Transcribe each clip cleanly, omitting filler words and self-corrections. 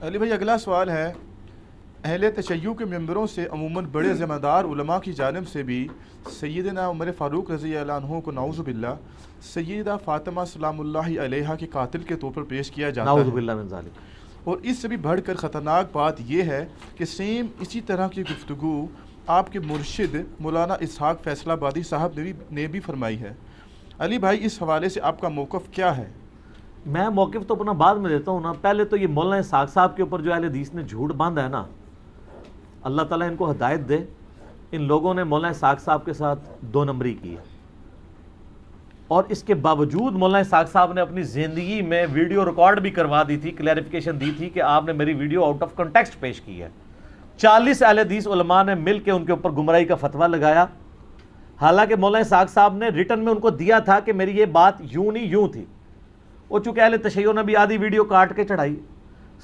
علی بھائی اگلا سوال ہے، اہل تشیع کے ممبروں سے عموماً بڑے ذمہ دار علماء کی جانب سے بھی سیدنا عمر فاروق رضی اللہ عنہ کو نعوذ باللہ سیدہ فاطمہ سلام اللہ علیہا کے قاتل کے طور پر پیش کیا جاتا نعوذ ہے، باللہ من ذالک۔ اور اس سے بھی بڑھ کر خطرناک بات یہ ہے کہ سیم اسی طرح کی گفتگو آپ کے مرشد مولانا اسحاق فیصل آبادی صاحب نے بھی فرمائی ہے۔ علی بھائی اس حوالے سے آپ کا موقف کیا ہے؟ میں موقف تو اپنا بعد میں دیتا ہوں نا، پہلے تو یہ مولانا اسحاق صاحب کے اوپر جو اہل حدیث نے جھوٹ باندھا ہے نا، اللہ تعالیٰ ان کو ہدایت دے، ان لوگوں نے مولانا اسحاق صاحب کے ساتھ 2 نمبری کی ہے، اور اس کے باوجود مولانا اسحاق صاحب نے اپنی زندگی میں ویڈیو ریکارڈ بھی کروا دی تھی، کلیریفیکیشن دی تھی کہ آپ نے میری ویڈیو آؤٹ آف کنٹیکسٹ پیش کی ہے۔ 40 اہل حدیث علماء نے مل کے ان کے اوپر گمراہی کا فتویٰ لگایا، حالانکہ مولانا اسحاق صاحب نے ریٹن میں ان کو دیا تھا کہ میری یہ بات یوں نہیں یوں تھی، وہ چونکہ اہل تشیع نے بھی آدھی ویڈیو کاٹ کے چڑھائی۔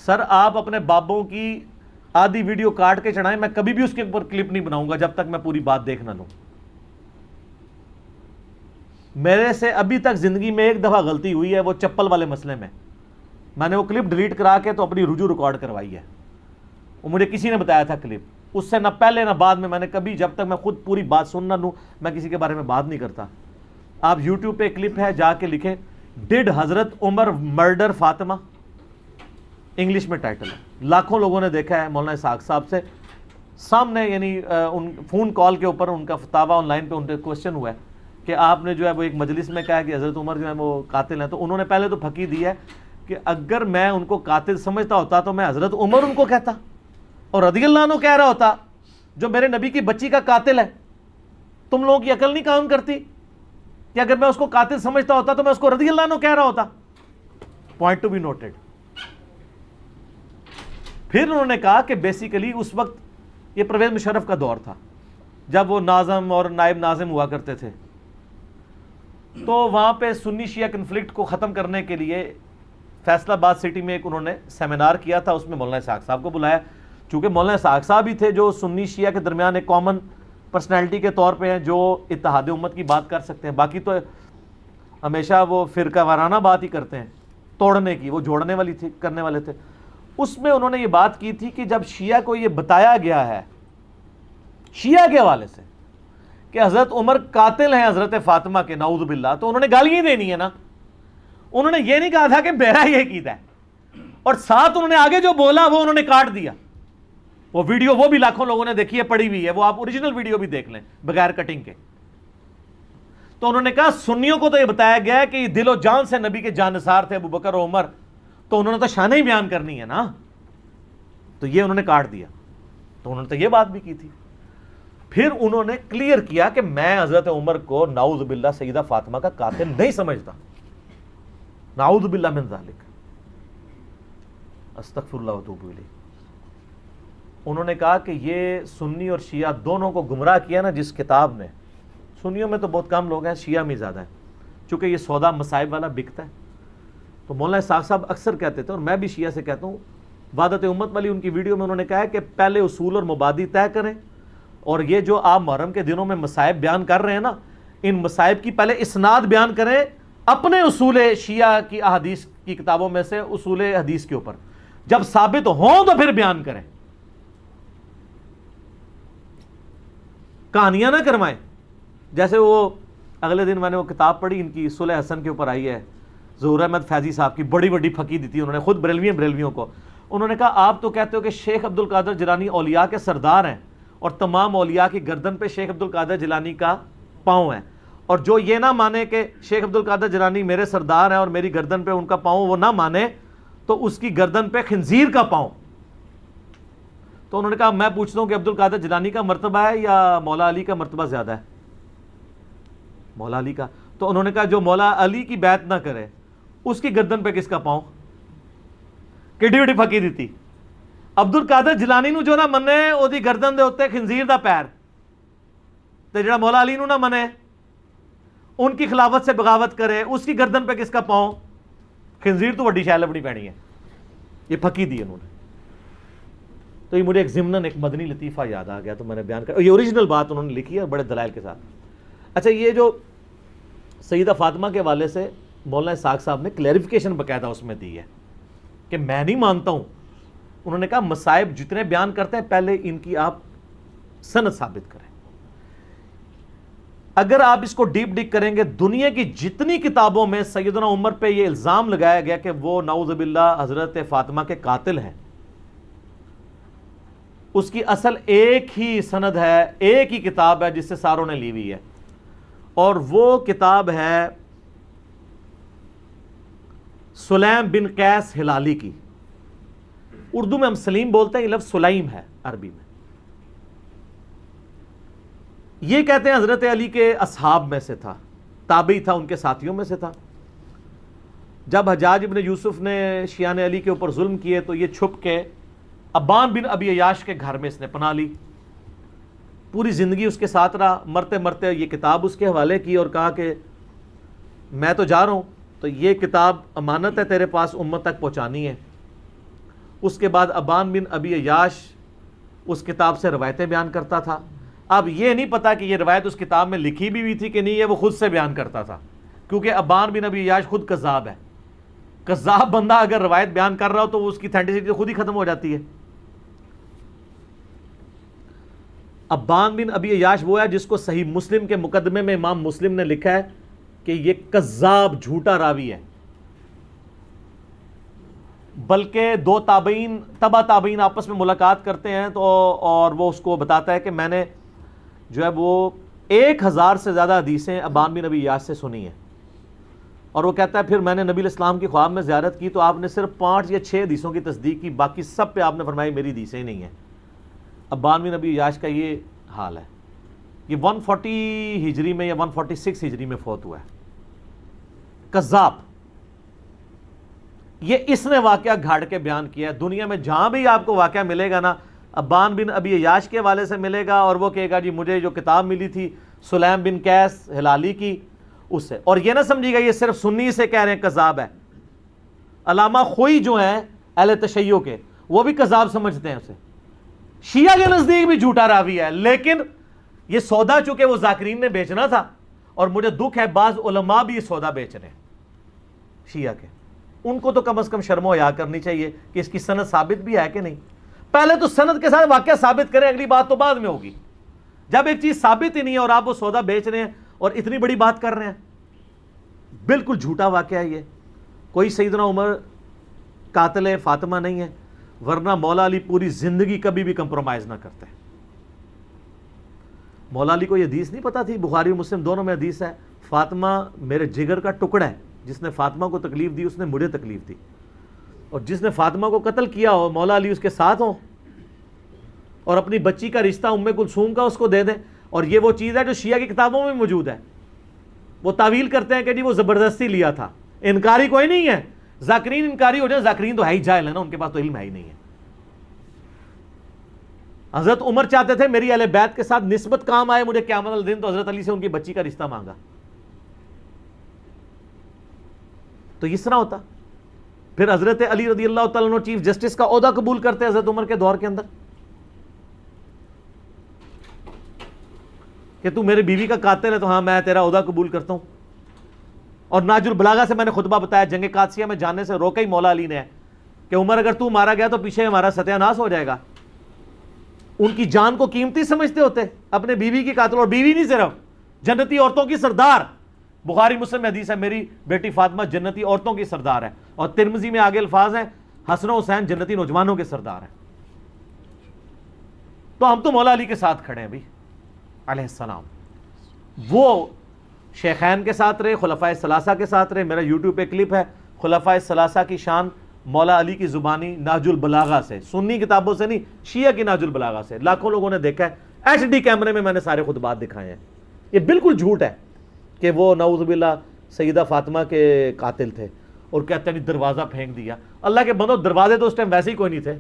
سر آپ اپنے بابوں کی آدھی ویڈیو کاٹ کے چڑھائیں، میں کبھی بھی اس کے اوپر کلپ نہیں بناؤں گا جب تک میں پوری بات دیکھ نہ لوں۔ میرے سے ابھی تک زندگی میں ایک دفعہ غلطی ہوئی ہے، وہ چپل والے مسئلے میں نے وہ کلپ ڈیلیٹ کرا کے تو اپنی رجوع ریکارڈ کروائی ہے، وہ مجھے کسی نے بتایا تھا کلپ، اس سے نہ پہلے نہ بعد میں نے کبھی، جب تک میں خود پوری بات سن نہ لوں میں کسی کے بارے میں بات نہیں کرتا۔ آپ یوٹیوب پہ کلپ ہے، جا کے لکھیں ڈڈ حضرت عمر مرڈر فاطمہ، انگلش میں ٹائٹل ہے، لاکھوں لوگوں نے دیکھا ہے۔ مولانا اسحاق صاحب سے سامنے یعنی فون کال کے اوپر ان کا فتاویٰ آن لائن پہ ان سے کوشچن ہوا ہے کہ آپ نے جو ہے وہ ایک مجلس میں کہا کہ حضرت عمر جو ہے وہ قاتل ہیں، تو انہوں نے پہلے تو پھکی دی ہے کہ اگر میں ان کو قاتل سمجھتا ہوتا تو میں حضرت عمر ان کو کہتا اور رضی اللہ عنہ کہہ رہا ہوتا جو میرے نبی کی بچی کا قاتل ہے۔ تم لوگوں کی عقل نہیں کام کرتی کہ اگر میں اس کو قاتل سمجھتا ہوتا تو میں اس کو رضی اللہ عنہ کہہ رہا ہوتا؟ Point to be noted. پھر انہوں نے کہا کہ بیسیکلی اس وقت یہ پرویز مشرف کا دور تھا جب وہ ناظم اور نائب ناظم ہوا کرتے تھے، تو وہاں پہ سنی شیعہ کنفلکٹ کو ختم کرنے کے لیے فیصل آباد سٹی میں ایک انہوں نے سیمینار کیا تھا، اس میں مولانا اسحاق صاحب کو بلایا، چونکہ مولانا اسحاق صاحب ہی تھے جو سنی شیعہ کے درمیان ایک کامن پرسنالٹی کے طور پہ ہیں جو اتحاد امت کی بات کر سکتے ہیں، باقی تو ہمیشہ وہ فرقہ وارانہ بات ہی کرتے ہیں، توڑنے کی، وہ جوڑنے والی تھی، کرنے والے تھے۔ اس میں انہوں نے یہ بات کی تھی کہ جب شیعہ کو یہ بتایا گیا ہے شیعہ کے حوالے سے کہ حضرت عمر قاتل ہیں حضرت فاطمہ کے، نعوذ باللہ، تو انہوں نے گالیاں دینی ہے نا، انہوں نے یہ نہیں کہا تھا کہ میرا یہ عقیدہ ہے، اور ساتھ انہوں نے آگے جو بولا وہ انہوں نے کاٹ دیا۔ وہ ویڈیو وہ بھی لاکھوں لوگوں نے دیکھی ہے، پڑی ہوئی ہے، وہ آپ اوریجنل ویڈیو بھی دیکھ لیں بغیر کٹنگ کے۔ تو انہوں نے کہا سنیوں کو تو یہ بتایا گیا ہے کہ یہ دل و جان سے نبی کے جانثار تھے ابو بکر و عمر، تو انہوں نے تو شانیں ہی بیان کرنی ہے نا، تو یہ انہوں نے کاٹ دیا۔ تو انہوں نے تو یہ بات بھی کی تھی۔ پھر انہوں نے کلیئر کیا کہ میں حضرت عمر کو نعوذ باللہ سیدہ فاطمہ کا قاتل نہیں سمجھتا، نعوذ باللہ من ذالک، استغفر اللہ واتوب الیہ۔ انہوں نے کہا کہ یہ سنی اور شیعہ دونوں کو گمراہ کیا نا جس کتاب نے، سنیوں میں تو بہت کم لوگ ہیں، شیعہ میں زیادہ ہیں، چونکہ یہ سودا مصائب والا بکتا ہے۔ تو مولانا اسحاق صاحب اکثر کہتے تھے، اور میں بھی شیعہ سے کہتا ہوں، وحدت امت والی ان کی ویڈیو میں انہوں نے کہا ہے کہ پہلے اصول اور مبادی طے کریں، اور یہ جو آپ محرم کے دنوں میں مصائب بیان کر رہے ہیں نا، ان مصائب کی پہلے اسناد بیان کریں اپنے اصول شیعہ کی احادیث کی کتابوں میں سے، اصول حدیث کے اوپر، جب ثابت ہوں تو پھر بیان کریں، کہانیاں نہ کروائیں۔ جیسے وہ اگلے دن میں نے وہ کتاب پڑھی ان کی صلح حسن کے اوپر آئی ہے، ظہور احمد فیضی صاحب کی، بڑی بڑی پھکی دی تھی انہوں نے، خود بریلویوں کو۔ انہوں نے کہا آپ تو کہتے ہو کہ شیخ عبد القادر جیلانی اولیاء کے سردار ہیں، اور تمام اولیاء کی گردن پہ شیخ عبد القادر جیلانی کا پاؤں ہے، اور جو یہ نہ مانے کہ شیخ عبد القادر جیلانی میرے سردار ہیں اور میری گردن پہ ان کا پاؤں وہ نہ مانے، تو اس کی گردن پہ خنزیر کا پاؤں۔ تو انہوں نے کہا میں پوچھتا ہوں کہ عبد القادر جیلانی کا مرتبہ ہے یا مولا علی کا مرتبہ زیادہ ہے؟ مولا علی کا۔ تو انہوں نے کہا جو مولا علی کی بیعت نہ کرے اس کی گردن پہ کس کا پاؤں؟ کیڈی وڈی پھکی دیتی۔ عبد القادر جیلانی نو جو نہ منے او دی گردن دے اوتے خنزیر دا پیر، تے جڑا مولا علی نو نہ منے ان کی خلافت سے بغاوت کرے اس کی گردن پہ کس کا پاؤں؟ خنزیر تو وڈی شے لبنی پینی ہے۔ یہ پھکی دی انہوں نے۔ تو یہ مجھے ایک ضمناً ایک مدنی لطیفہ یاد آ گیا تو میں نے بیان کر، یہ اوریجنل بات انہوں نے لکھی ہے بڑے دلائل کے ساتھ۔ اچھا، یہ جو سیدہ فاطمہ کے حوالے سے مولانا اسحاق صاحب نے کلیریفیکیشن باقاعدہ اس میں دی ہے کہ میں نہیں مانتا ہوں انہوں نے کہا مصائب جتنے بیان کرتے ہیں پہلے ان کی آپ سند ثابت کریں. اگر آپ اس کو ڈیپ ڈگ کریں گے دنیا کی جتنی کتابوں میں سیدنا عمر پہ یہ الزام لگایا گیا کہ وہ نعوذ باللہ حضرت فاطمہ کے قاتل ہیں، اس کی اصل ایک ہی سند ہے، ایک ہی کتاب ہے جس سے ساروں نے لی ہوئی ہے، اور وہ کتاب ہے سلیم بن قیس ہلالی کی. اردو میں ہم سلیم بولتے ہیں، یہ لفظ سلیم ہے عربی میں. یہ کہتے ہیں حضرت علی کے اصحاب میں سے تھا، تابعی تھا، ان کے ساتھیوں میں سے تھا. جب حجاج ابن یوسف نے شیعان علی کے اوپر ظلم کیے تو یہ چھپ کے ابان بن ابی عیاش کے گھر میں اس نے پناہ لی، پوری زندگی اس کے ساتھ رہا. مرتے مرتے یہ کتاب اس کے حوالے کی اور کہا کہ میں تو جا رہا ہوں، تو یہ کتاب امانت ہے تیرے پاس، امت تک پہنچانی ہے. اس کے بعد ابان بن ابی عیاش اس کتاب سے روایتیں بیان کرتا تھا. اب یہ نہیں پتا کہ یہ روایت اس کتاب میں لکھی بھی ہوئی تھی کہ نہیں، یہ وہ خود سے بیان کرتا تھا، کیونکہ ابان بن ابی عیاش خود کذاب ہے. کذاب بندہ اگر روایت بیان کر رہا ہو تو اس کی اتھینٹسٹی خود ہی ختم ہو جاتی ہے. ابان بن ابی عیاش وہ ہے جس کو صحیح مسلم کے مقدمے میں امام مسلم نے لکھا ہے کہ یہ کذاب جھوٹا راوی ہے. بلکہ دو تابعین تبع تابعین آپس میں ملاقات کرتے ہیں تو اور وہ اس کو بتاتا ہے کہ میں نے جو ہے وہ 1000 سے زیادہ حدیثیں ابان بن ابی عیاش سے سنی ہیں، اور وہ کہتا ہے پھر میں نے نبی الاسلام کی خواب میں زیارت کی تو آپ نے صرف 5 یا 6 حدیثوں کی تصدیق کی، باقی سب پہ آپ نے فرمایا میری حدیثیں ہی نہیں ہیں. ابان بن ابی عیاش کا یہ حال ہے. یہ 140 ہجری میں یا 146 ہجری میں فوت ہوا ہے. کذاب. یہ اس نے واقعہ گھاڑ کے بیان کیا ہے. دنیا میں جہاں بھی آپ کو واقعہ ملے گا نا، ابان بن ابی عیاش کے حوالے سے ملے گا، اور وہ کہے گا جی مجھے جو کتاب ملی تھی سلیم بن قیس ہلالی کی اس سے. اور یہ نہ سمجھیے گا یہ صرف سنی سے کہہ رہے ہیں کذاب ہے. علامہ خوئی جو ہیں اہل تشیع کے، وہ بھی کذاب سمجھتے ہیں اسے. شیعہ کے نزدیک بھی جھوٹا راوی ہے، لیکن یہ سودا چونکہ وہ ذاکرین نے بیچنا تھا، اور مجھے دکھ ہے بعض علماء بھی یہ سودا بیچ رہے ہیں شیعہ کے. ان کو تو کم از کم شرم و حیا کرنی چاہیے کہ اس کی سند ثابت بھی ہے کہ نہیں. پہلے تو سند کے ساتھ واقعہ ثابت کریں، اگلی بات تو بعد میں ہوگی. جب ایک چیز ثابت ہی نہیں ہے اور آپ وہ سودا بیچ رہے ہیں اور اتنی بڑی بات کر رہے ہیں، بالکل جھوٹا واقعہ ہے یہ. کوئی سیدنا عمر قاتل فاطمہ نہیں ہے، ورنہ مولا علی پوری زندگی کبھی بھی کمپرومائز نہ کرتے. مولا علی کو یہ حدیث نہیں پتا تھی، بخاری و مسلم دونوں میں حدیث ہے، فاطمہ میرے جگر کا ٹکڑا ہے، جس نے فاطمہ کو تکلیف دی اس نے مجھے تکلیف دی، اور جس نے فاطمہ کو قتل کیا ہو مولا علی اس کے ساتھ ہوں، اور اپنی بچی کا رشتہ ام کلثوم کا اس کو دے دیں. اور یہ وہ چیز ہے جو شیعہ کی کتابوں میں موجود ہے. وہ تعویل کرتے ہیں کہ جی وہ زبردستی لیا تھا. انکاری کوئی نہیں ہے، ذاکرین انکاری ہو جائے، ذاکرین تو ہے ہی جاہل ہے نا، ان کے پاس تو علم ہے ہی نہیں ہے. حضرت عمر چاہتے تھے میری اہل بیت کے ساتھ نسبت کام آئے مجھے قیامت الدین، تو حضرت علی سے ان کی بچی کا رشتہ مانگا. تو اس طرح ہوتا. پھر حضرت علی رضی اللہ تعالیٰ عنہ چیف جسٹس کا عہدہ قبول کرتے حضرت عمر کے دور کے اندر کہ تو میرے بیوی کا قاتل ہے تو ہاں میں تیرا عہدہ قبول کرتا ہوں. اور ناج البلاغہ سے میں نے خطبہ بتایا، جنگ قادسیہ میں جانے سے روکا ہی مولا علی نے کہ عمر اگر تو مارا گیا تو پیچھے ہمارا ستیہ ناس ہو جائے گا. ان کی جان کو قیمتی سمجھتے ہوتے، اپنے بیوی کی قاتل، اور بیوی نہیں صرف جنتی عورتوں کی سردار. بخاری مسلم میں حدیث ہے میری بیٹی فاطمہ جنتی عورتوں کی سردار ہے، اور ترمذی میں آگے الفاظ ہیں حسن و حسین جنتی نوجوانوں کے سردار ہیں. تو ہم تو مولا علی کے ساتھ کھڑے ہیں بھائی علیہ السلام. وہ شیخین کے ساتھ رہے، خلفائے ثلاثہ کے ساتھ رہے. میرا یوٹیوب پہ کلپ ہے خلفائے ثلاثہ کی شان مولا علی کی زبانی نہج البلاغہ سے، سنی کتابوں سے نہیں، شیعہ کی نہج البلاغہ سے. لاکھوں لوگوں نے دیکھا ہے، HD کیمرے میں نے سارے خطبات دکھائے ہیں. یہ بالکل جھوٹ ہے کہ وہ نعوذ باللہ سیدہ فاطمہ کے قاتل تھے، اور کہتے ہیں دروازہ پھینک دیا. اللہ کے بندو دروازے تو اس ٹائم ویسے ہی کوئی نہیں تھے.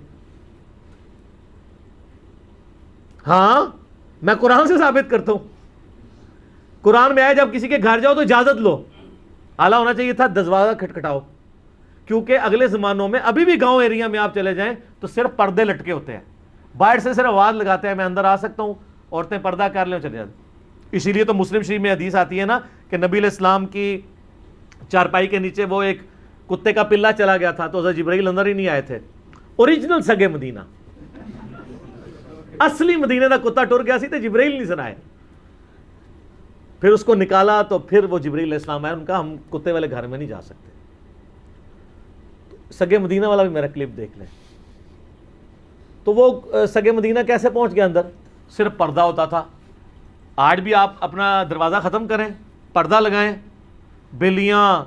ہاں میں قرآن سے ثابت کرتا ہوں. قرآن میں آیا جب کسی کے گھر جاؤ تو اجازت لو. اعلیٰ ہونا چاہیے تھا دروازہ کھٹکھٹاؤ، کیونکہ اگلے زمانوں میں ابھی بھی گاؤں ایریا میں آپ چلے جائیں تو صرف پردے لٹکے ہوتے ہیں، باہر سے صرف آواز لگاتے ہیں میں اندر آ سکتا ہوں، عورتیں پردہ کر لیں چلے جاتے. اسی لیے تو مسلم شریف میں حدیث آتی ہے نا کہ نبی علیہ السلام کی چارپائی کے نیچے وہ ایک کتے کا پلہ چلا گیا تھا تو حضرت جبرائیل اندر ہی نہیں آئے تھے. اوریجنل سگے مدینہ، اصلی مدینے دا کتا ٹر گیا سی تے جبرائیل نہیں سنائے. پھر اس کو نکالا تو پھر وہ جبرائیل علیہ السلام آئے، ان کا ہم کتے والے گھر میں نہیں جا سکتے. سگے مدینہ والا بھی میرا کلپ دیکھ لیں. تو وہ سگے مدینہ کیسے پہنچ گیا اندر؟ صرف پردہ ہوتا تھا. آج بھی آپ اپنا دروازہ ختم کریں، پردہ لگائیں، بلیاں،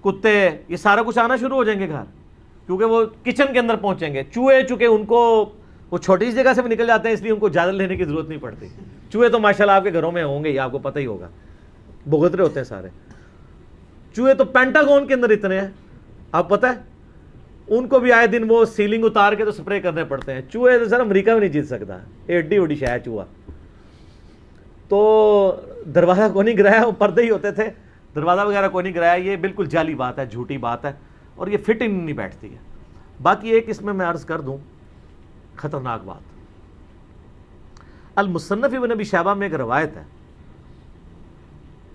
کتے، یہ سارا کچھ آنا شروع ہو جائیں گے گھر، کیونکہ وہ کچن کے اندر پہنچیں گے. چوہے چونکہ ان کو وہ چھوٹی سی جگہ سے بھی نکل جاتے ہیں، اس لیے ان کو اجازت لینے کی ضرورت نہیں پڑتی. چوہے تو ماشاءاللہ آپ کے گھروں میں ہوں گے، یہ آپ کو پتہ ہی ہوگا، بھگترے ہوتے ہیں سارے چوہے. تو پینٹاگون کے اندر اتنے ہیں، آپ پتہ ہے ان کو بھی آئے دن وہ سیلنگ اتار کے تو سپرے کرنے پڑتے ہیں. چوہے تو سر امریکہ میں نہیں جیت سکتا، ایڈی وڈی شے ہے چوہا. تو دروازہ کو نہیں گرایا، وہ پردے ہی ہوتے تھے، دروازہ وغیرہ کو نہیں گرایا. یہ بالکل جعلی بات ہے، جھوٹی بات ہے، اور یہ فٹ ان نہیں بیٹھتی ہے. باقی ایک اس میں عرض کر دوں خطرناک بات. المصنف ابن ابی شیبہ میں ایک روایت ہے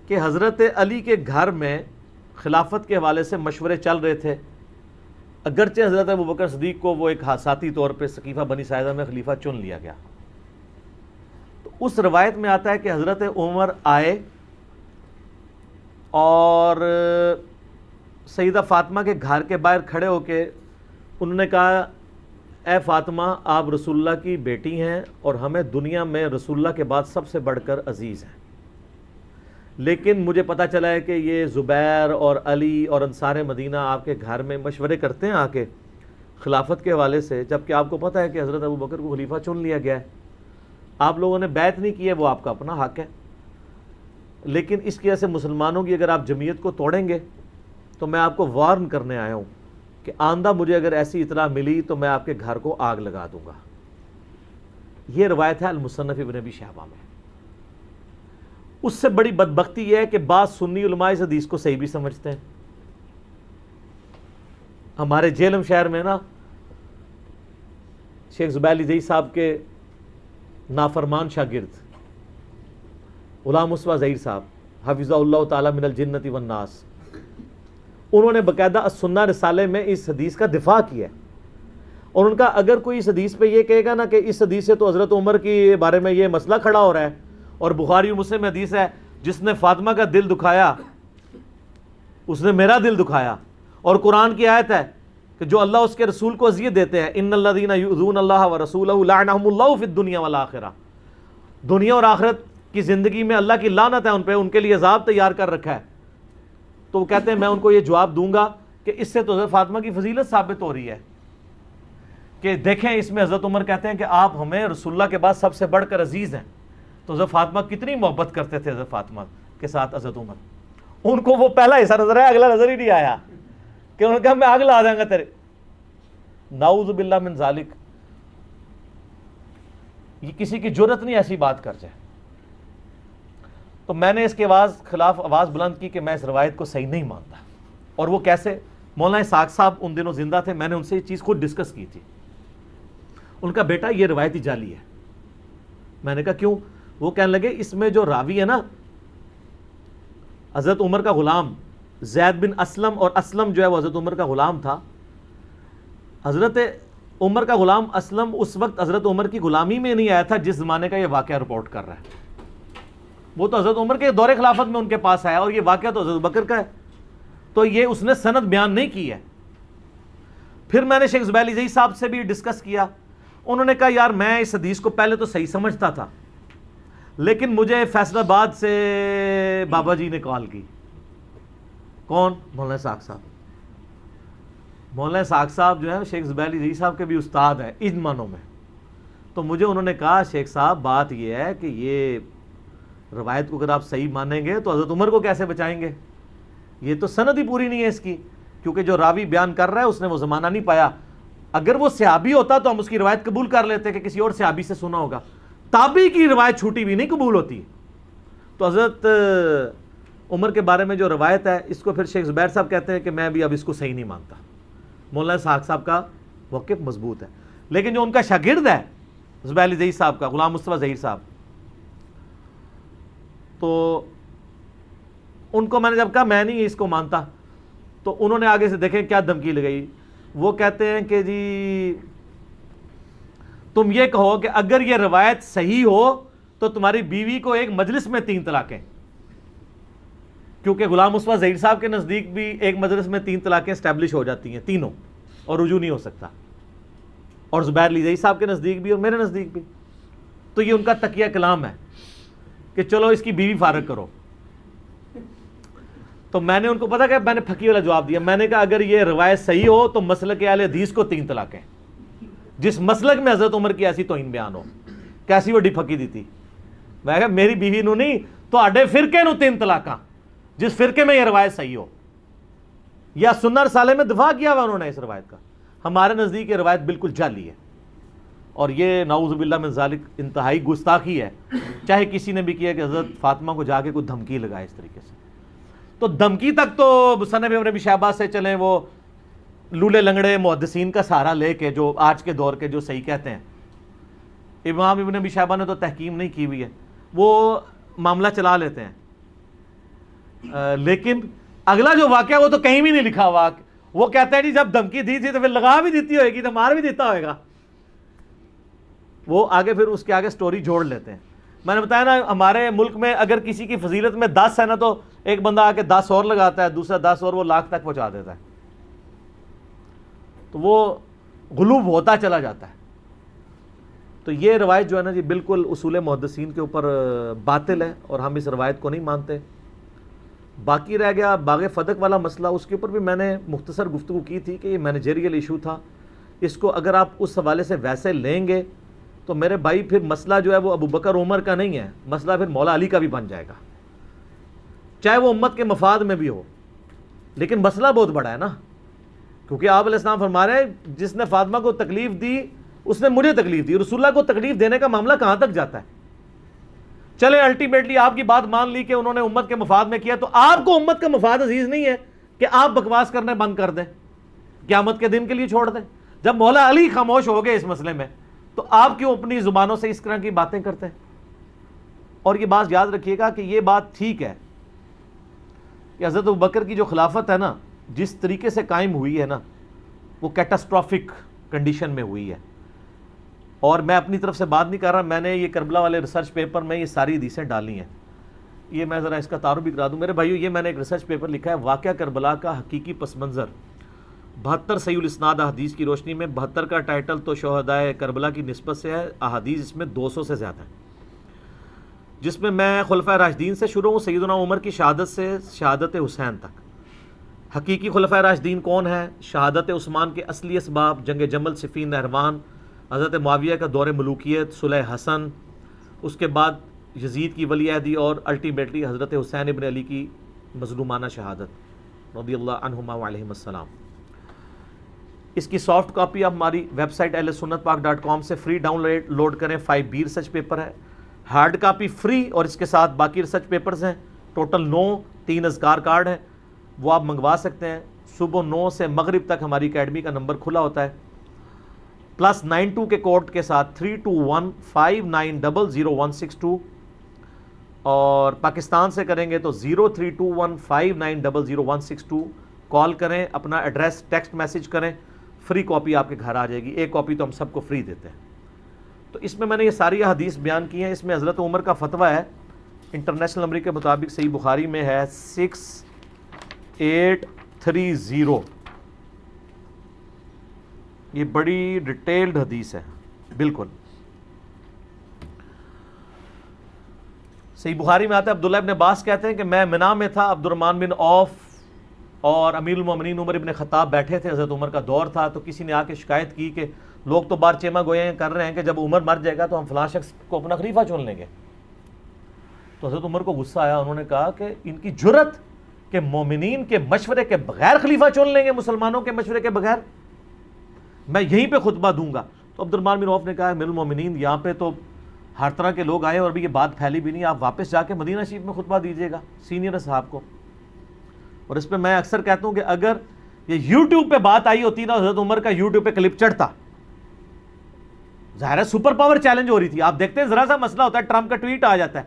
کہ حضرت علی کے گھر میں خلافت کے حوالے سے مشورے چل رہے تھے، اگرچہ حضرت ابوبکر صدیق کو وہ ایک حادثاتی طور پہ سقیفہ بنی ساعدہ میں خلیفہ چن لیا گیا. تو اس روایت میں آتا ہے کہ حضرت عمر آئے اور سیدہ فاطمہ کے گھر کے باہر کھڑے ہو کے انہوں نے کہا، اے فاطمہ آپ رسول اللہ کی بیٹی ہیں اور ہمیں دنیا میں رسول اللہ کے بعد سب سے بڑھ کر عزیز ہیں، لیکن مجھے پتہ چلا ہے کہ یہ زبیر اور علی اور انصار مدینہ آپ کے گھر میں مشورے کرتے ہیں آ کے خلافت کے حوالے سے، جبکہ آپ کو پتہ ہے کہ حضرت ابوبکر کو خلیفہ چن لیا گیا ہے. آپ لوگوں نے بیعت نہیں کی ہے، وہ آپ کا اپنا حق ہے، لیکن اس کی وجہ سے مسلمانوں کی اگر آپ جمعیت کو توڑیں گے تو میں آپ کو وارن کرنے آیا ہوں کہ آئندہ مجھے اگر ایسی اطلاع ملی تو میں آپ کے گھر کو آگ لگا دوں گا. یہ روایت ہے المصنف ابن ابی شیبہ میں. اس سے بڑی بدبختی یہ ہے کہ بعض سنی علماء اس حدیث کو صحیح بھی سمجھتے ہیں. ہمارے جہلم شہر میں نا شیخ زبیر علی زئی صاحب کے نافرمان شاگرد غلام مصطفیٰ ظہیر صاحب حفظہ اللہ تعالی من الجنت والناس، انہوں نے باقاعدہ السنہ رسالے میں اس حدیث کا دفاع کیا ہے. اور ان کا اگر کوئی اس حدیث پہ یہ کہے گا نا کہ اس حدیث سے تو حضرت عمر کے بارے میں یہ مسئلہ کھڑا ہو رہا ہے، اور بخاری و مسلم حدیث ہے جس نے فاطمہ کا دل دکھایا اس نے میرا دل دکھایا، اور قرآن کی آیت ہے کہ جو اللہ اس کے رسول کو اذیت دیتے ہیں، ان الذین یؤذون اللہ ورسولہ لعنہم اللہ فی الدنیا والآخرہ، دنیا اور آخرت کی زندگی میں اللہ کی لعنت ہے ان پہ، ان کے لیے عذاب تیار کر رکھا ہے. تو وہ کہتے ہیں میں ان کو یہ جواب دوں گا کہ اس سے تو حضرت فاطمہ کی فضیلت ثابت ہو رہی ہے کہ دیکھیں اس میں حضرت عمر کہتے ہیں کہ آپ ہمیں رسول اللہ کے بعد سب سے بڑھ کر عزیز ہیں. تو حضرت فاطمہ کتنی محبت کرتے تھے حضرت فاطمہ کے ساتھ حضرت عمر. ان کو وہ پہلا حصہ نظر آیا، اگلا نظر ہی نہیں آیا کہ انہوں نے کہا میں آگ لا دیں گا تیرے. نعوذ باللہ من ذالک، یہ کسی کی جرت نہیں ایسی بات کر جائے. تو میں نے اس کے خلاف آواز بلند کی کہ میں اس روایت کو صحیح نہیں مانتا. اور وہ کیسے؟ مولانا اسحاق صاحب ان دنوں زندہ تھے، میں نے ان سے یہ چیز خود ڈسکس کی تھی. ان کا بیٹا یہ روایت ہی جعلی ہے. میں نے کہا کیوں؟ وہ کہنے لگے اس میں جو راوی ہے نا حضرت عمر کا غلام زید بن اسلم، اور اسلم جو ہے وہ حضرت عمر کا غلام تھا. حضرت عمر کا غلام اسلم اس وقت حضرت عمر کی غلامی میں نہیں آیا تھا جس زمانے کا یہ واقعہ رپورٹ کر رہا ہے. وہ تو حضرت عمر کے دور خلافت میں ان کے پاس آیا، اور یہ واقعہ تو حضرت بکر کا ہے. تو یہ اس نے سند بیان نہیں کی ہے. پھر میں نے شیخ زبیر علی زئی صاحب سے بھی ڈسکس کیا. انہوں نے کہا یار میں اس حدیث کو پہلے تو صحیح سمجھتا تھا، لیکن مجھے فیصل آباد سے بابا جی نے کال کی. کون؟ مولانا اسحاق صاحب. مولانا اسحاق صاحب جو ہے شیخ زبیر علی زئی صاحب کے بھی استاد ہیں ان معنوں میں. تو مجھے انہوں نے کہا شیخ صاحب بات یہ ہے کہ یہ روایت کو اگر آپ صحیح مانیں گے تو حضرت عمر کو کیسے بچائیں گے؟ یہ تو سند ہی پوری نہیں ہے اس کی، کیونکہ جو راوی بیان کر رہا ہے اس نے وہ زمانہ نہیں پایا. اگر وہ صحابی ہوتا تو ہم اس کی روایت قبول کر لیتے کہ کسی اور صحابی سے سنا ہوگا. تابعی کی روایت چھوٹی بھی نہیں قبول ہوتی. تو حضرت عمر کے بارے میں جو روایت ہے اس کو پھر شیخ زبیر صاحب کہتے ہیں کہ میں بھی اب اس کو صحیح نہیں مانتا. مولانا اسحاق صاحب کا موقف مضبوط ہے، لیکن جو ان کا شاگرد ہے زبیر علی زئی صاحب کا غلام مصطفیٰ ظہیر صاحب، تو ان کو میں نے جب کہا میں نہیں اس کو مانتا، تو انہوں نے آگے سے دیکھیں کیا دھمکی لگائی. وہ کہتے ہیں کہ جی تم یہ کہو کہ اگر یہ روایت صحیح ہو تو تمہاری بیوی کو ایک مجلس میں 3 طلاقیں، کیونکہ غلام مصطفیٰ ظہیر صاحب کے نزدیک بھی ایک مجلس میں 3 طلاقیں اسٹیبلش ہو جاتی ہیں تینوں، اور رجوع نہیں ہو سکتا، اور زبیر لیزئی صاحب کے نزدیک بھی اور میرے نزدیک بھی. تو یہ ان کا تقیہ کلام ہے کہ چلو اس کی بیوی فارغ کرو. تو میں نے ان کو پتا کہ میں نے پھکی والا جواب دیا. میں نے کہا اگر یہ روایت صحیح ہو تو مسلک اہل حدیث کو 3 طلاقیں، جس مسلک میں حضرت عمر کی ایسی توہین بیان ہو، کیسی وڈی پھکی دی تھی. میں کہا میری بیوی نو نہیں تو آڈے فرقے نو 3 طلاقاں، جس فرقے میں یہ روایت صحیح ہو. یا سنہ رسالے میں دفاع کیا ہوا انہوں نے اس روایت کا. ہمارے نزدیک یہ روایت بالکل جعلی ہے، اور یہ نعوذ باللہ من ذالک انتہائی گستاخی ہے. چاہے کسی نے بھی کیا کہ حضرت فاطمہ کو جا کے کوئی دھمکی لگائے اس طریقے سے، تو دھمکی تک تو مصنف ابن ابی شیبہ سے چلیں، وہ لولے لنگڑے محدثین کا سہارا لے کے جو آج کے دور کے جو صحیح کہتے ہیں. امام ابن ابی شیبہ نے تو تحقیم نہیں کی ہوئی ہے، وہ معاملہ چلا لیتے ہیں، لیکن اگلا جو واقعہ وہ تو کہیں بھی نہیں لکھا ہوا. وہ کہتے ہیں جی جب دھمکی دی تھی تو پھر لگا بھی دیتی ہوئے گی تو مار بھی دیتا ہوئے گا. وہ آگے پھر اس کے آگے سٹوری جوڑ لیتے ہیں. میں نے بتایا نا ہمارے ملک میں اگر کسی کی فضیلت میں 10 ہے نا تو ایک بندہ آ کے 10 اور لگاتا ہے، دوسرا 10 اور، وہ لاکھ تک پہنچا دیتا ہے. تو وہ غلوب ہوتا چلا جاتا ہے. تو یہ روایت جو ہے نا جی بالکل اصول محدثین کے اوپر باطل ہے، اور ہم اس روایت کو نہیں مانتے. باقی رہ گیا باغ فدق والا مسئلہ، اس کے اوپر بھی میں نے مختصر گفتگو کی تھی کہ یہ مینیجریل ایشو تھا. اس کو اگر آپ اس حوالے سے ویسے لیں گے تو میرے بھائی پھر مسئلہ جو ہے وہ ابو بکر عمر کا نہیں ہے، مسئلہ پھر مولا علی کا بھی بن جائے گا، چاہے وہ امت کے مفاد میں بھی ہو. لیکن مسئلہ بہت بڑا ہے نا، کیونکہ آپ علیہ السلام فرما رہے ہیں جس نے فاطمہ کو تکلیف دی اس نے مجھے تکلیف دی. رسول اللہ کو تکلیف دینے کا معاملہ کہاں تک جاتا ہے؟ چلے الٹیمیٹلی آپ کی بات مان لی کہ انہوں نے امت کے مفاد میں کیا، تو آپ کو امت کا مفاد عزیز نہیں ہے کہ آپ بکواس کرنے بند کر دیں، قیامت کے دن کے لیے چھوڑ دیں. جب مولا علی خاموش ہو گئے اس مسئلے میں تو آپ کیوں اپنی زبانوں سے اس طرح کی باتیں کرتے ہیں؟ اور یہ بات یاد رکھیے گا کہ یہ بات ٹھیک ہے کہ حضرت ابوبکر کی جو خلافت ہے نا جس طریقے سے قائم ہوئی ہے نا وہ کیٹاسٹرافک کنڈیشن میں ہوئی ہے. اور میں اپنی طرف سے بات نہیں کر رہا، میں نے یہ کربلا والے ریسرچ پیپر میں یہ ساری حدیثیں ڈالی ہیں. یہ میں ذرا اس کا تعارف بھی کرا دوں میرے بھائیو. یہ میں نے ایک ریسرچ پیپر لکھا ہے، واقعہ کربلا کا حقیقی پس منظر 72 صحیح الاسناد احادیث کی روشنی میں. 72 کا ٹائٹل تو شہدائے کربلا کی نسبت سے ہے، احادیث اس میں 200 سے زیادہ ہیں، جس میں میں خلفائے راشدین سے شروع ہوں، سیدنا عمر کی شہادت سے شہادت حسین تک. حقیقی خلفائے راشدین کون ہیں؟ شہادت عثمان کے اصلی اسباب، جنگ جمل، صفین، نہروان، حضرت معاویہ کا دور ملوکیت، صلح حسن، اس کے بعد یزید کی ولی عہدی، اور الٹیمیٹلی حضرت حسین ابن علی کی مظلومانہ شہادت رضی اللہ عنہما وعلیہم السلام. اس کی سافٹ کاپی آپ ہماری ویب سائٹ ahlsunnatpak.com سے فری ڈاؤن لوڈ کریں. 5B ریسرچ پیپر ہے، ہارڈ کاپی فری، اور اس کے ساتھ باقی ریسرچ پیپرز ہیں ٹوٹل 9. 3 اذکار کارڈ ہیں، وہ آپ منگوا سکتے ہیں. صبح 9 سے مغرب تک ہماری اکیڈمی کا نمبر کھلا ہوتا ہے، +92 کے کوڈ کے ساتھ 3215900162، اور پاکستان سے کریں گے تو 032159000162. کال کریں، اپنا ایڈریس ٹیکسٹ میسج کریں، فری کاپی آپ کے گھر آ جائے گی. ایک کاپی تو ہم سب کو فری دیتے ہیں. تو اس میں نے یہ ساری حدیث بیان کی ہیں. اس میں حضرت عمر کا فتویٰ ہے، انٹرنیشنل نمبر کے مطابق صحیح بخاری میں ہے 6830. یہ بڑی ڈیٹیلڈ حدیث ہے بالکل. صحیح بخاری میں آتا ہے، عبداللہ ابن عباس کہتے ہیں کہ میں منا میں تھا، عبد الرحمن بن عوف اور امیر المومنین عمر ابن خطاب بیٹھے تھے، حضرت عمر کا دور تھا. تو کسی نے آ کے شکایت کی کہ لوگ تو بار چیما گوئے کر رہے ہیں کہ جب عمر مر جائے گا تو ہم فلاں شخص کو اپنا خلیفہ چن لیں گے. تو حضرت عمر کو غصہ آیا، انہوں نے کہا کہ ان کی جرت کہ مومنین کے مشورے کے بغیر خلیفہ چن لیں گے، مسلمانوں کے مشورے کے بغیر، میں یہیں پہ خطبہ دوں گا. تو عبد الرحمن بن عوف نے کہا امیر المومنین یہاں پہ تو ہر طرح کے لوگ آئے اور ابھی یہ بات پھیلی بھی نہیں، آپ واپس جا کے مدینہ شریف میں خطبہ دیجیے گا سینئر صاحب کو. اور اس پہ میں اکثر کہتا ہوں کہ اگر یہ یوٹیوب پہ بات آئی ہوتی نا، حضرت عمر کا یوٹیوب پہ کلپ چڑھتا، ظاہر ہے سپر پاور چیلنج ہو رہی تھی. آپ دیکھتے ہیں ذرا سا مسئلہ ہوتا ہے، ٹرمپ کا ٹویٹ آ جاتا ہے،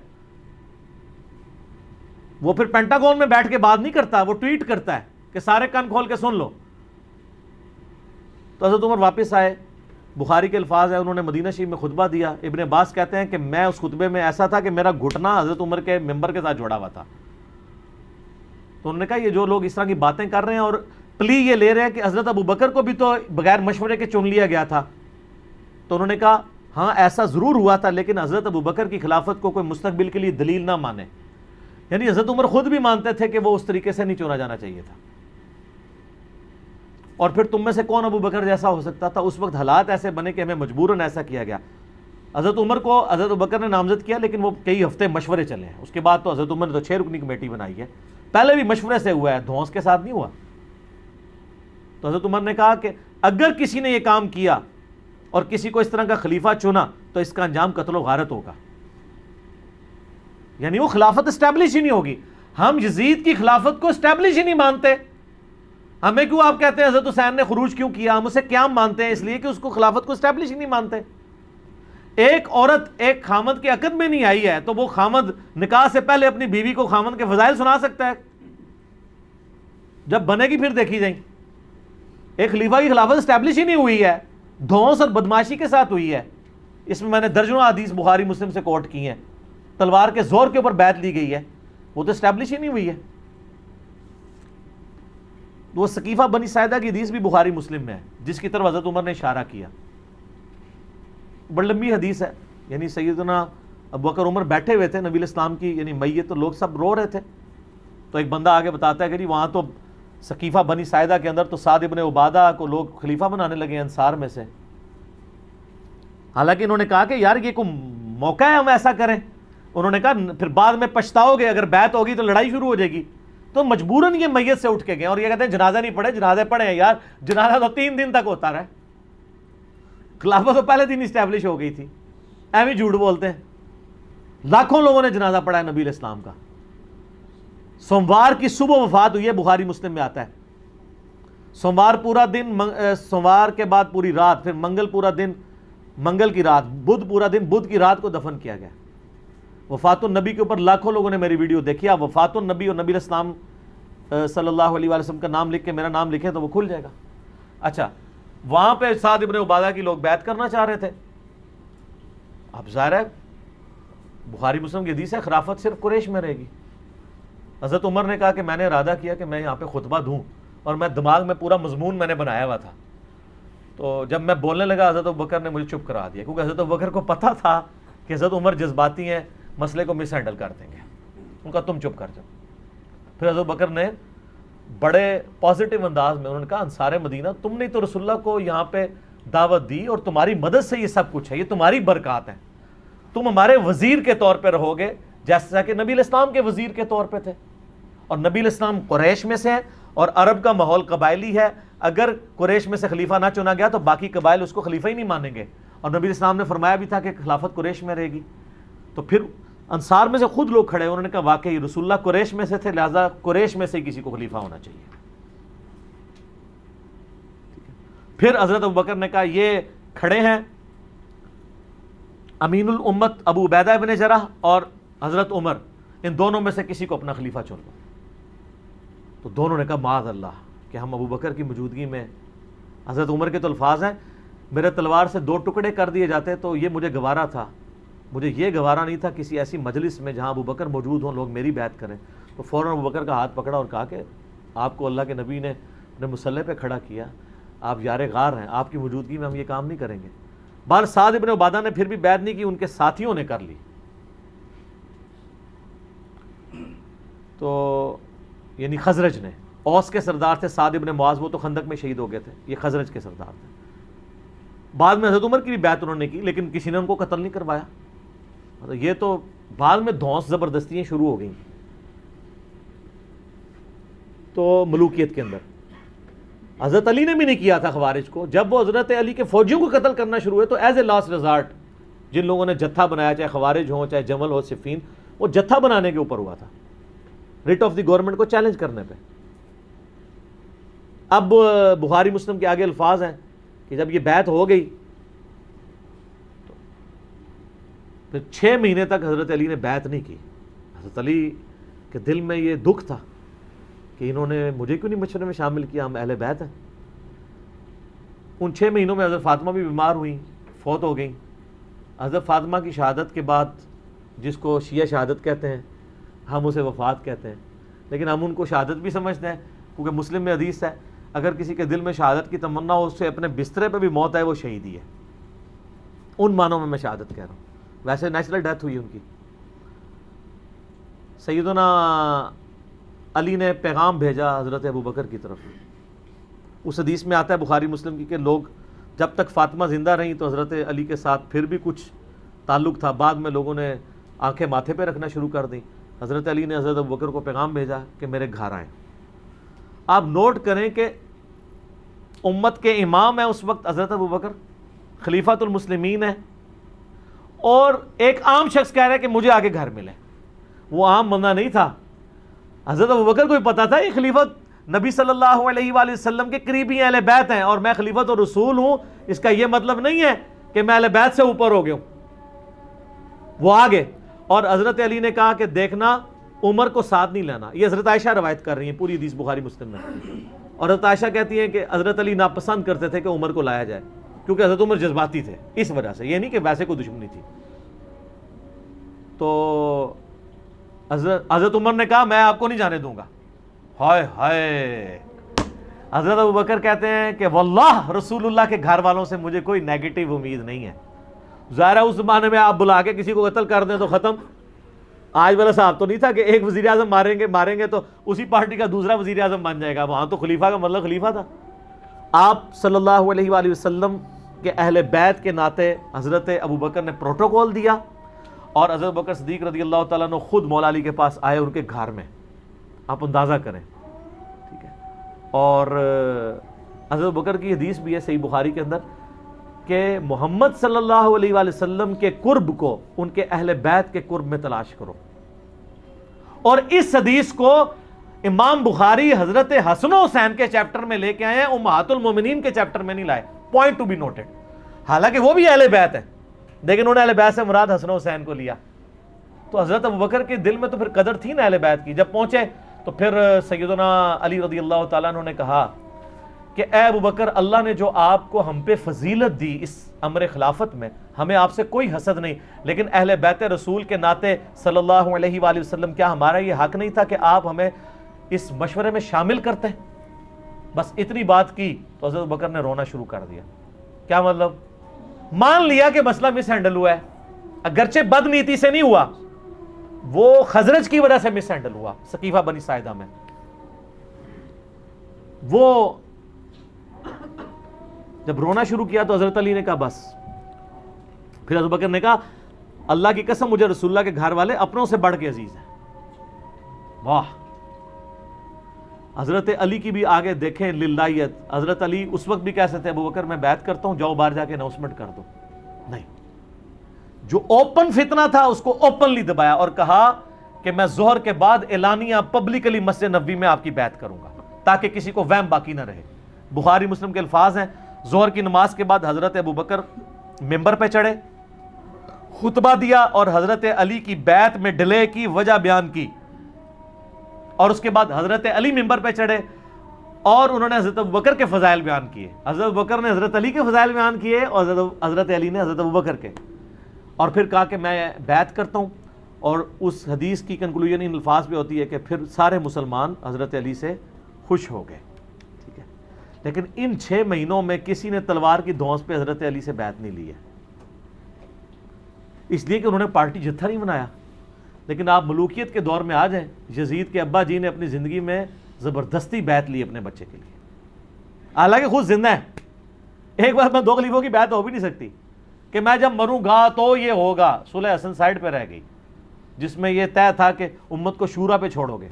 وہ پھر پینٹاگون میں بیٹھ کے بات نہیں کرتا، وہ ٹویٹ کرتا ہے کہ سارے کان کھول کے سن لو. تو حضرت عمر واپس آئے، بخاری کے الفاظ ہیں، انہوں نے مدینہ شریف میں خطبہ دیا. ابن عباس کہتے ہیں کہ میں اس خطبے میں ایسا تھا کہ میرا گھٹنا حضرت عمر کے ممبر کے ساتھ جڑا ہوا تھا. تو انہوں نے کہا یہ جو لوگ اس طرح کی باتیں کر رہے ہیں اور پلی یہ لے رہے ہیں کہ حضرت ابو بکر کو بھی تو بغیر مشورے کے چن لیا گیا تھا. تو انہوں نے کہا ہاں ایسا ضرور ہوا تھا، لیکن حضرت ابو بکر کی خلافت کو کوئی مستقبل کے لیے دلیل نہ مانے. یعنی حضرت عمر خود بھی مانتے تھے کہ وہ اس طریقے سے نہیں چنا جانا چاہیے تھا. اور پھر تم میں سے کون ابو بکر جیسا ہو سکتا تھا؟ اس وقت حالات ایسے بنے کہ ہمیں مجبوراً ایسا کیا گیا. حضرت عمر کو حضرت ابو بکر نے نامزد کیا، لیکن وہ کئی ہفتے مشورے چلے ہیں. اس کے بعد تو حضرت عمر نے تو 6 رکنی کمیٹی بنائی ہے. پہلے بھی مشورے سے ہوا ہے، دھونس کے ساتھ نہیں ہوا. تو حضرت عمر نے کہا کہ اگر کسی نے یہ کام کیا اور کسی کو اس طرح کا خلیفہ چنا تو اس کا انجام قتل و غارت ہوگا. یعنی وہ خلافت اسٹیبلش ہی نہیں ہوگی. ہم یزید کی خلافت کو اسٹیبلش ہی نہیں مانتے. ہمیں کیوں آپ کہتے ہیں حضرت حسین نے خروج کیوں کیا؟ ہم اسے قیام مانتے ہیں، اس لیے کہ اس کو خلافت کو اسٹیبلش ہی نہیں مانتے. ایک عورت ایک خامد کے عقد میں نہیں آئی ہے تو وہ خامد نکاح سے پہلے اپنی بیوی کو خامد کے فضائل سنا سکتا ہے؟ جب بنے گی پھر دیکھی جائیں. ایک خلیفہ کی خلافت اسٹیبلش ہی نہیں ہوئی ہے، دھونس اور بدماشی کے ساتھ ہوئی ہے. اس میں نے درجنوں حدیث بخاری مسلم سے کوٹ کی ہیں. تلوار کے زور کے اوپر بیعت لی گئی ہے، وہ تو اسٹیبلش ہی نہیں ہوئی ہے. وہ سقیفہ بنی ساعدہ کی حدیث بھی بخاری مسلم میں ہے، جس کی طرف حضرت عمر نے اشارہ کیا. بڑی لمبی حدیث ہے. یعنی سیدنا ابو بکر عمر بیٹھے ہوئے تھے، نبی الاسلام کی یعنی میت، تو لوگ سب رو رہے تھے. تو ایک بندہ آگے بتاتا ہے کہ جی وہاں تو سقیفہ بنی ساعدہ کے اندر تو سعد ابن عبادہ کو لوگ خلیفہ بنانے لگے انصار میں سے. حالانکہ انہوں نے کہا کہ یار یہ کوئی موقع ہے ہم ایسا کریں. انہوں نے کہا پھر بعد میں پچھتاؤ گے، اگر بیعت ہوگی تو لڑائی شروع ہو جائے گی. تو مجبوراً یہ میت سے اٹھ کے گئے اور یہ کہتے ہیں جنازہ نہیں پڑھے. جنازے پڑھے ہیں یار، جنازہ تو 3 دن تک ہوتا رہا. خلافت تو پہلے دن اسٹیبلش ہو گئی تھی. ایویں جھوٹ بولتے ہیں. لاکھوں لوگوں نے جنازہ پڑھا ہے نبی علیہ السلام کا. سوموار کی صبح وفات ہوئی ہے، بخاری مسلم میں آتا ہے. سوموار پورا دن، سوموار کے بعد پوری رات، پھر منگل پورا دن، منگل کی رات، بدھ پورا دن، بدھ کی رات کو دفن کیا گیا. وفات النبی کے اوپر لاکھوں لوگوں نے میری ویڈیو دیکھی. آپ وفات النبی اور نبی علیہ السلام صلی اللہ علیہ وسلم کا نام لکھ کے میرا نام لکھیں تو وہ کھل جائے گا. اچھا، وہاں پہ سعد ابن عبادہ کی لوگ بیعت کرنا چاہ رہے تھے. اب ظاہر ہے بخاری مسلم کی حدیث ہے خلافت صرف قریش میں رہے گی. حضرت عمر نے کہا کہ میں نے ارادہ کیا کہ میں یہاں پہ خطبہ دوں، اور میں دماغ میں پورا مضمون میں نے بنایا ہوا تھا. تو جب میں بولنے لگا حضرت ابوبکر نے مجھے چپ کرا دیا، کیونکہ حضرت ابوبکر کو پتہ تھا کہ حضرت عمر جذباتی ہیں، مسئلے کو مس ہینڈل کر دیں گے. ان کا تم چپ کر جاؤ. پھر حضرت ابوبکر نے بڑے پازیٹیو انداز میں انہوں نے کہا انصار مدینہ، تم نے تو رسول اللہ کو یہاں پہ دعوت دی اور تمہاری مدد سے یہ سب کچھ ہے، یہ تمہاری برکات ہیں. تم ہمارے وزیر کے طور پہ رہو گے جیسا کہ نبی علیہ السلام کے وزیر کے طور پہ تھے. اور نبی علیہ السلام قریش میں سے ہیں اور عرب کا ماحول قبائلی ہے. اگر قریش میں سے خلیفہ نہ چنا گیا تو باقی قبائل اس کو خلیفہ ہی نہیں مانیں گے. اور نبی علیہ السلام نے فرمایا بھی تھا کہ خلافت قریش میں رہے گی. تو پھر انصار میں سے خود لوگ کھڑے، انہوں نے کہا واقعی رسول اللہ قریش میں سے تھے، لہذا قریش میں سے کسی کو خلیفہ ہونا چاہیے. پھر حضرت ابوبکر نے کہا یہ کھڑے ہیں امین الامت ابو عبیدہ ابن جرح اور حضرت عمر، ان دونوں میں سے کسی کو اپنا خلیفہ چن لو. تو دونوں نے کہا معاذ اللہ کہ ہم ابو بکر کی موجودگی میں. حضرت عمر کے تو الفاظ ہیں میرے تلوار سے 2 ٹکڑے کر دیے جاتے تو یہ مجھے گوارا تھا، مجھے یہ گوارا نہیں تھا کسی ایسی مجلس میں جہاں ابو بکر موجود ہوں، لوگ میری بیعت کریں. تو فوراً ابو بکر کا ہاتھ پکڑا اور کہا کہ آپ کو اللہ کے نبی نے اپنے مسلح پہ کھڑا کیا، آپ یار غار ہیں، آپ کی موجودگی میں ہم یہ کام نہیں کریں گے. بہر سعد ابن عبادہ نے پھر بھی بیعت نہیں کی، ان کے ساتھیوں نے کر لی. تو یعنی خزرج نے، اوس کے سردار تھے سعد ابن معاذ، وہ تو خندق میں شہید ہو گئے تھے، یہ خزرج کے سردار تھے. بعد میں حضرت عمر کی بھی بیعت انہوں نے کی، لیکن کسی نے ان کو قتل نہیں کروایا. یہ تو بعد میں دھونس زبردستیاں شروع ہو گئیں. تو ملوکیت کے اندر حضرت علی نے بھی نہیں کیا تھا خوارج کو. جب وہ حضرت علی کے فوجیوں کو قتل کرنا شروع ہوئے تو ایز اے لاسٹ ریزارٹ جن لوگوں نے جتھا بنایا، چاہے خوارج ہوں چاہے جمل ہو صفین، وہ جتھا بنانے کے اوپر ہوا تھا ریٹ آف دی گورنمنٹ کو چیلنج کرنے پہ. اب بخاری مسلم کے آگے الفاظ ہیں کہ جب یہ بیعت ہو گئی تو پھر 6 مہینے تک حضرت علی نے بیعت نہیں کی. حضرت علی کے دل میں یہ دکھ تھا کہ انہوں نے مجھے کیوں نہیں مشورے میں شامل کیا، ہم اہل بیت ہیں. ان 6 مہینوں میں حضرت فاطمہ بھی بیمار ہوئیں، فوت ہو گئیں۔ حضرت فاطمہ کی شہادت کے بعد، جس کو شیعہ شہادت کہتے ہیں، ہم اسے وفات کہتے ہیں، لیکن ہم ان کو شہادت بھی سمجھتے ہیں، کیونکہ مسلم میں حدیث ہے اگر کسی کے دل میں شہادت کی تمنا ہو، اس سے اپنے بسترے پہ بھی موت آئے، وہ شہید ہی ہے۔ ان معنوں میں شہادت کہہ رہا ہوں، ویسے نیچرل ڈیتھ ہوئی ان کی۔ سیدنا علی نے پیغام بھیجا حضرت ابوبکر کی طرف۔ اس حدیث میں آتا ہے بخاری مسلم کی کہ لوگ جب تک فاطمہ زندہ رہیں تو حضرت علی کے ساتھ پھر بھی کچھ تعلق تھا، بعد میں لوگوں نے آنکھیں ماتھے پہ رکھنا شروع کر دیں۔ حضرت علی نے حضرت ابوبکر کو پیغام بھیجا کہ میرے گھر آئیں۔ آپ نوٹ کریں کہ امت کے امام ہیں اس وقت حضرت ابوبکر، خلیفۃ المسلمین ہیں، اور ایک عام شخص کہہ رہا ہے کہ مجھے آگے گھر ملے۔ وہ عام بندہ نہیں تھا، حضرت ابوبکر کو بھی پتا تھا یہ خلیفت نبی صلی اللہ علیہ وآلہ وسلم کے قریبی اہل بیت ہیں، اور میں خلیفت اور رسول ہوں، اس کا یہ مطلب نہیں ہے کہ میں اہل بیت سے اوپر ہو گیا ہوں۔ وہ آگے، اور حضرت علی نے کہا کہ دیکھنا عمر کو ساتھ نہیں لینا۔ یہ حضرت عائشہ روایت کر رہی ہیں، پوری حدیث بخاری مسلم میں، اور حضرت عائشہ کہتی ہیں کہ حضرت علی ناپسند کرتے تھے کہ عمر کو لایا جائے، کیونکہ حضرت عمر جذباتی تھے، اس وجہ سے، یہ نہیں کہ ویسے کوئی دشمنی تھی۔ تو حضرت عمر نے کہا میں آپ کو نہیں جانے دوں گا۔ ہائے ہائے، حضرت ابوبکر کہتے ہیں کہ واللہ رسول اللہ کے گھر والوں سے مجھے کوئی نیگیٹو امید نہیں ہے۔ ظاہر ہے اس زمانے میں آپ بلا کے کسی کو قتل کر دیں تو ختم۔ آج والا صاحب تو نہیں تھا کہ ایک وزیر اعظم ماریں گے تو اسی پارٹی کا دوسرا وزیر اعظم بن جائے گا، وہاں تو خلیفہ کا مطلب خلیفہ تھا۔ آپ صلی اللہ علیہ وآلہ وسلم کے اہل بیت کے ناطے حضرت ابوبکر نے پروٹوکول دیا، اور حضرت ابوبکر صدیق رضی اللہ تعالیٰ عنہ خود مولا علی کے پاس آئے ان کے گھر میں۔ آپ اندازہ کریں، ٹھیک ہے۔ اور حضرت ابوبکر کی حدیث بھی ہے صحیح بخاری کے اندر کہ محمد صلی اللہ علیہ وآلہ وسلم کے قرب کو ان کے اہل بیت کے قرب میں تلاش کرو۔ اور اس حدیث کو امام بخاری حضرت حسن و حسین کے چیپٹر میں لے کے آئے ہیں، امہات المومنین کے چیپٹر میں نہیں لائے۔ پوائنٹ ٹو بی نوٹڈ، حالانکہ وہ بھی اہل بیت ہیں، لیکن انہوں نے اہل بیت سے مراد حسن و حسین کو لیا۔ تو حضرت ابوبکر کے دل میں تو پھر قدر تھی نا اہل بیت کی۔ جب پہنچے تو پھر سیدنا علی رضی اللہ تعالیٰ عنہ نے کہا کہ اے ابوبکر، اللہ نے جو آپ کو ہم پہ فضیلت دی اس امر خلافت میں، ہمیں آپ سے کوئی حسد نہیں، لیکن اہل بیت رسول کے ناطے صلی اللہ علیہ وآلہ وسلم کیا ہمارا یہ حق نہیں تھا کہ آپ ہمیں اس مشورے میں شامل کرتے ہیں؟ بس اتنی بات کی تو حضرت ابوبکر نے رونا شروع کر دیا۔ کیا مطلب؟ مان لیا کہ مسئلہ مس ہینڈل ہوا ہے، اگرچہ بد نیتی سے نہیں ہوا، وہ خزرج کی وجہ سے مس ہینڈل ہوا سقیفہ بنی ساعدہ میں۔ وہ جب رونا شروع کیا تو حضرت علی نے کہا بس۔ پھر حضرت بکر نے کہا اللہ کی قسم مجھے رسول اللہ کے گھر والے اپنوں سے بڑھ کے عزیز ہیں۔ واہ، حضرت علی کی بھی آگے دیکھیں للہیت۔ حضرت علی اس وقت بھی کہہ سکتے ابوبکر میں بیعت کرتا ہوں، جاؤ باہر جا کے اناؤنسمنٹ کر دو، نہیں، جو اوپن فتنہ تھا اس کو اوپنلی دبایا اور کہا کہ میں ظہر کے بعد اعلانیہ پبلکلی مسجد نبوی میں آپ کی بیعت کروں گا تاکہ کسی کو وہم باقی نہ رہے۔ بخاری مسلم کے الفاظ ہیں، ظہر کی نماز کے بعد حضرت ابوبکر ممبر پہ چڑھے، خطبہ دیا اور حضرت علی کی بیعت میں ڈیلے کی وجہ بیان کی، اور اس کے بعد حضرت علی ممبر پہ چڑھے اور انہوں نے حضرت ابوبکر کے فضائل بیان کیے۔ حضرت ابوبکر نے حضرت علی کے فضائل بیان کیے اور حضرت علی نے حضرت ابوبکر کے، اور پھر کہا کہ میں بیعت کرتا ہوں۔ اور اس حدیث کی کنکلوژن ان الفاظ پہ ہوتی ہے کہ پھر سارے مسلمان حضرت علی سے خوش ہو گئے، ٹھیک ہے۔ لیکن ان 6 مہینوں میں کسی نے تلوار کی دھونس پہ حضرت علی سے بیعت نہیں لی ہے، اس لیے کہ انہوں نے پارٹی جتھا نہیں بنایا۔ لیکن آپ ملوکیت کے دور میں آ جائیں، یزید کے ابا جی نے اپنی زندگی میں زبردستی بیعت لی اپنے بچے کے لیے، حالانکہ خود زندہ ہے۔ ایک بار میں 2 خلیفوں کی بیعت ہو بھی نہیں سکتی کہ میں جب مروں گا تو یہ ہوگا۔ صلح حسن سائڈ پہ رہ گئی جس میں یہ طے تھا کہ امت کو شورا پہ چھوڑو گے،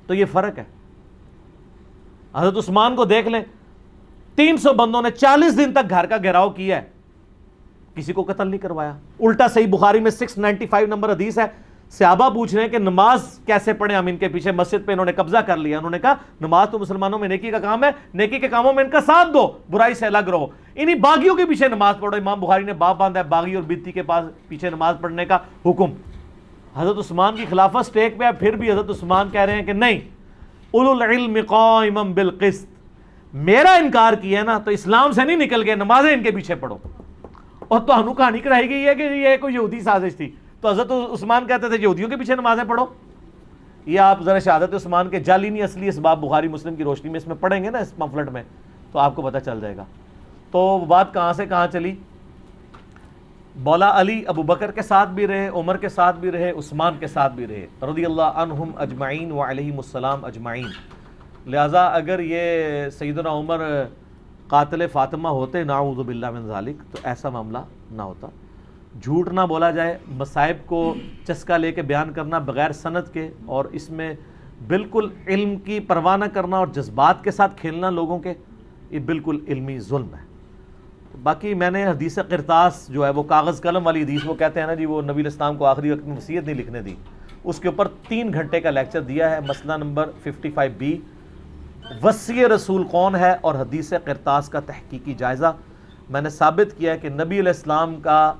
تو یہ فرق ہے۔ حضرت عثمان کو دیکھ لیں، 300 بندوں نے 40 دن تک گھر کا گھیراؤ کیا ہے، کسی کو قتل نہیں کروایا۔ الٹا صحیح بخاری میں 695 نمبر حدیث ہے، صحابہ پوچھ رہے ہیں کہ نماز کیسے پڑھیں ہم ان کے پیچھے، مسجد پہ انہوں نے قبضہ کر لیا۔ انہوں نے کہا نماز تو مسلمانوں میں نیکی کا کام ہے، نیکی کے کاموں میں ان کا ساتھ دو، برائی سے الگ رہو، انہی باغیوں کے پیچھے نماز پڑھو۔ امام بخاری نے باب باندھا ہے باغی اور بدتی کے پاس پیچھے نماز پڑھنے کا حکم۔ حضرت عثمان کی خلافت سٹیک پہ ہے، پھر بھی حضرت عثمان کہہ رہے ہیں کہ نہیں، اولو العلم قائما بالقسط، میرا انکار کیا نا تو اسلام سے نہیں نکل گئے، نمازیں ان کے پیچھے پڑھو. اور تو ہنو کہانی کرائی گئی ہے کہ یہ کوئی یہودی سازش تھی. تو حضرت عثمان کہتے تھے یہودیوں کے پیچھے نمازیں پڑھو. یہ آپ ذرا شہادت عثمان کے جعلی نہیں اصلی اسباب بخاری مسلم کی روشنی میں اس میں پڑھیں گے نا اس پمفلٹ میں تو آپ کو پتہ چل جائے گا. تو بات کہاں سے کہاں چلی. مولا علی ابو بکر کے ساتھ بھی رہے، عمر کے ساتھ بھی رہے، عثمان کے ساتھ بھی رہے رضی اللہ عنہم اجمعین وعلیہم السلام اجمعین. لہٰذا اگر یہ سیدنا عمر قاتل فاطمہ ہوتے نعوذ باللہ من ذالک تو ایسا معاملہ نہ ہوتا. جھوٹ نہ بولا جائے، مصائب کو چسکا لے کے بیان کرنا بغیر سند کے اور اس میں بالکل علم کی پرواہ نہ کرنا اور جذبات کے ساتھ کھیلنا لوگوں کے، یہ بالکل علمی ظلم ہے. باقی میں نے حدیث قرطاس جو ہے وہ کاغذ قلم والی حدیث، وہ کہتے ہیں نا جی وہ نبی الاسلام کو آخری وقت میں وصیت نہیں لکھنے دی، اس کے اوپر 3 گھنٹے کا لیکچر دیا ہے. مسئلہ نمبر 55B وصی رسول کون ہے اور حدیث قرطاس کا تحقیقی جائزہ. میں نے ثابت کیا ہے کہ نبی علیہ السلام کا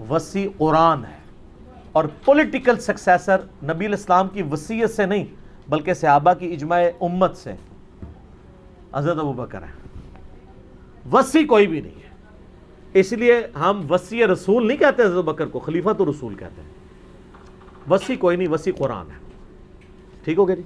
وصی قرآن ہے اور پولیٹیکل سکسیسر نبی علیہ السلام کی وصیت سے نہیں بلکہ صحابہ کی اجماع امت سے حضرت ابو بکر ہے. وصی کوئی بھی نہیں ہے. اس لیے ہم وصی رسول نہیں کہتے حضرت ابو بکر کو، خلیفۃ الرسول کہتے ہیں. وصی کوئی نہیں، وصی قرآن ہے. ٹھیک ہو گیا جی.